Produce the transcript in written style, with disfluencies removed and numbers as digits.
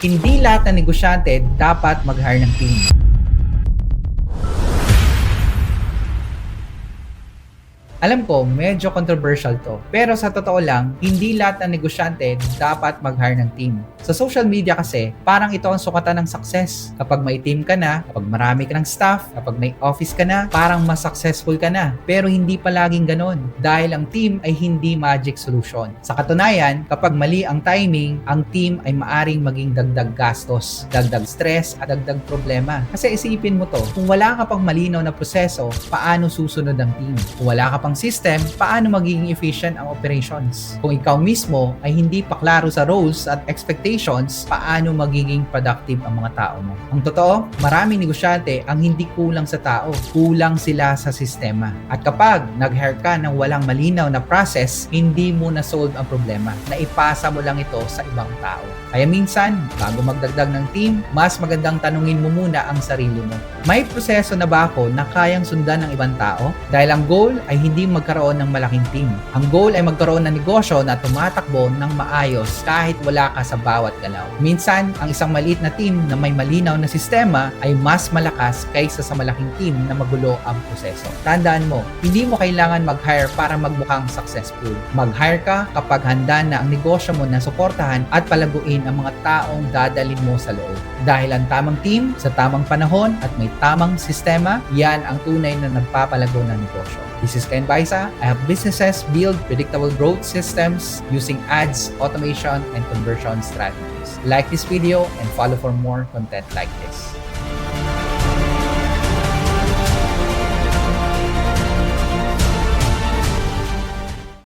Hindi lahat ng negosyante dapat mag-hire ng team. Alam ko, medyo controversial to. Pero sa totoo lang, hindi lahat ng negosyante dapat mag-hire ng team. Sa social media kasi, parang ito ang sukatan ng success. Kapag may team ka na, kapag marami ka ng staff, kapag may office ka na, parang mas successful ka na. Pero hindi palaging ganon. Dahil ang team ay hindi magic solution. Sa katunayan, kapag mali ang timing, ang team ay maaring maging dagdag gastos, dagdag stress, at dagdag problema. Kasi isipin mo to, kung wala ka pang malinaw na proseso, paano susunod ang team? Kung wala ka pang system, paano magiging efficient ang operations? Kung ikaw mismo ay hindi pa klaro sa roles at expectations, paano magiging productive ang mga tao mo? Ang totoo, maraming negosyante ang hindi kulang sa tao, kulang sila sa sistema. At kapag nag-hire ka ng walang malinaw na process, hindi mo na-solve ang problema. Naipasa mo lang ito sa ibang tao. Kaya minsan, bago magdagdag ng team, mas magandang tanungin mo muna ang sarili mo. May proseso na ba ako na kayang sundan ng ibang tao? Dahil ang goal ay hindi magkaroon ng malaking team. Ang goal ay magkaroon ng negosyo na tumatakbo ng maayos kahit wala ka sa bawat galaw. Minsan, ang isang maliit na team na may malinaw na sistema ay mas malakas kaysa sa malaking team na magulo ang proseso. Tandaan mo, hindi mo kailangan mag-hire para magmukhang successful. Mag-hire ka kapag handa na ang negosyo mo na suportahan at palaguin ang mga taong dadalhin mo sa loob. Dahil ang tamang team sa tamang panahon at may tamang sistema, yan ang tunay na nagpapalago ng negosyo. This is Ken Baisa. I have businesses build predictable growth systems using ads, automation, and conversion strategies. Like this video and follow for more content like this.